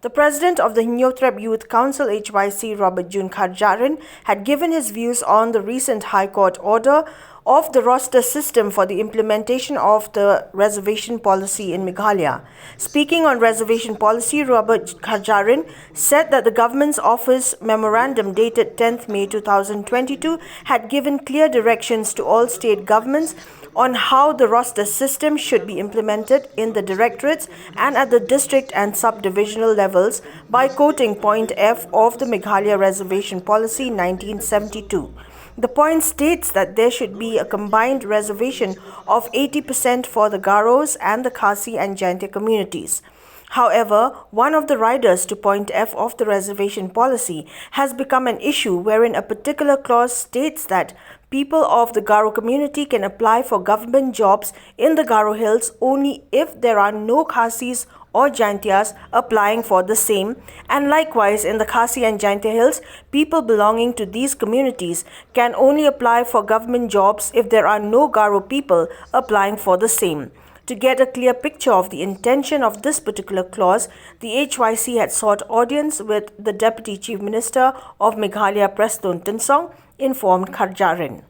The president of the Hynniewtrep Youth Council, HYC Robertjune Kharjahrin, had given his views on the recent High Court order of the roster system for the implementation of the reservation policy in Meghalaya. Speaking on reservation policy, Robert Kharjahrin said that the government's office memorandum dated 10th May 2022 had given clear directions to all state governments on how the roster system should be implemented in the directorates and at the district and subdivisional levels by quoting point F of the Meghalaya Reservation Policy 1972. The point states that there should be a combined reservation of 80% for the Garos and the Khasi-Jaintia communities. However, one of the riders to point F of the reservation policy has become an issue wherein a particular clause states that people of the Garo community can apply for government jobs in the Garo Hills only if there are no Khasis or Jaintias applying for the same, and likewise in the Khasi and Jaintia Hills, people belonging to these communities can only apply for government jobs if there are no Garo people applying for the same. To get a clear picture of the intention of this particular clause, the HYC had sought audience with the Deputy Chief Minister of Meghalaya, Preston Tinsong, informed Kharjahrin.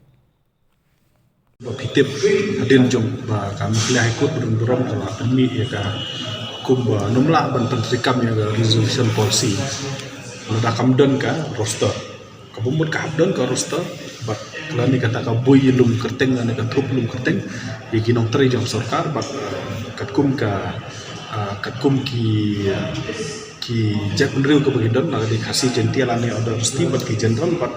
Pitip hadin jom kami pilih ikut berang kalau demi ya ka kumba numla ban pentrikam ya resolution policy ada kamdan ka roster kabumut ka hamdan ka roster bat kelani kata ka boy lum kerteng ani ka thup lum kerteng bigi nong tri jom sarkar bat katkum ki jak menriu ka bagidan na di Khasi-Jaintia lani order resti bat ki general bat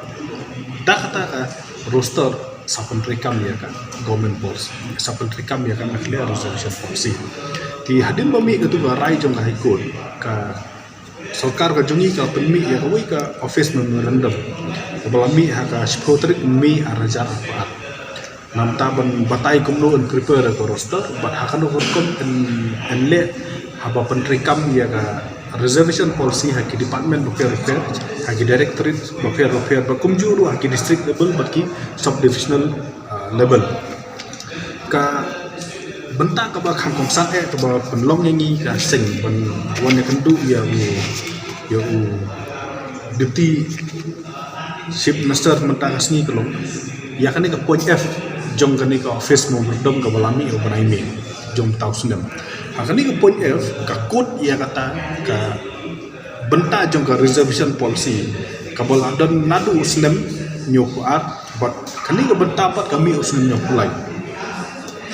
dah kata ka roster sapan rekam ya kan government policy sapan rekam ya kan clear reservation policy ti hadin bami ke tu rai jong ka ikut ka sarkar ka jongi ka penmi ya ka wei ka office memorandum balami ha ka spotrik mi arajar apa nam ta ban batai kumno en prepare ka roster bat ha kan hukum en le haba pen rekam ya ka reservation policy ha ki department repair ha ki directorate repair ba kumjuru ha ki district level ba ki subdivisional level ka bentak ka ba kham komsat ka ba penlong ngi ka sing ban wan kan du ya deputy chief minister mentak asni kelong ya kan ka point F jong kan ka office mo dom ka balami o banaimi jom tau sundam akan ni ke point F ka kod ia kata ka benta jong ka reservation policy kabal adan nadu usnem nyokuat but kani ke benta pat kami usnem nyopulai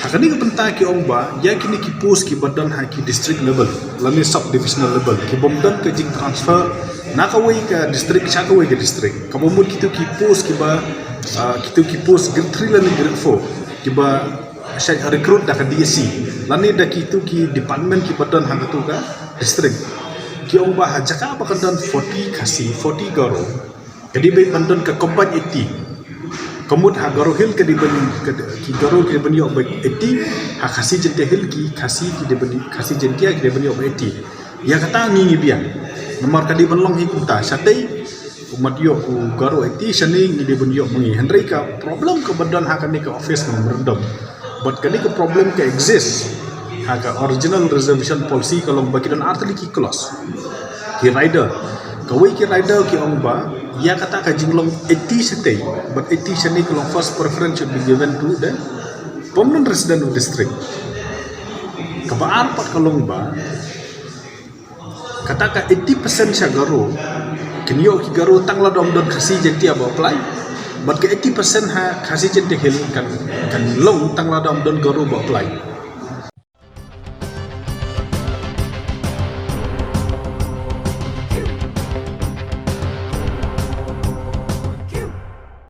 akan ni ke benta ki omba ya kini ki post ki badan ha ki district level lani subdivisional level ki bomdan ke jing transfer nakawai ka district chakawai ke district kabomud kitu ki post ki ba kitu ki post grade 3 lani grade 4 ki ba saya recruit dah ke DSC lani dah kitu ki department ki badan hang tu ka district ki ong ba hajaka apa kan 40 Khasi 40 Garo jadi be bandan ke combine 80 kemud ha Garo Hill ke di ki Garo ke bani ok 80 ha Khasi-Jaintia Hill ki Khasi ki di bani Khasi-Jaintia ki di bani ok 80 ya kata ni biang nomor ka di banlong hi kunta satai umat yo ku Garo 80 shani ni di bani yo mengi hendrai ka problem ke badan ha kan ni ke office memorandum but kani ke problem ke exist haga original reservation policy kalau bagi dan artli ki clause ki rider kawai ki rider ki ongba ya kata ka jinglong 80 setay but 80 shani kalau first preference should be given to the permanent resident of district kabar pat kalong ba kata ka 80% sya Garo kini yo ki Garo tangla dom don Khasi-Jaintia ba apply but ke 80% ha Khasi-Jaintia Hill kan long tangla dom don Garo ba apply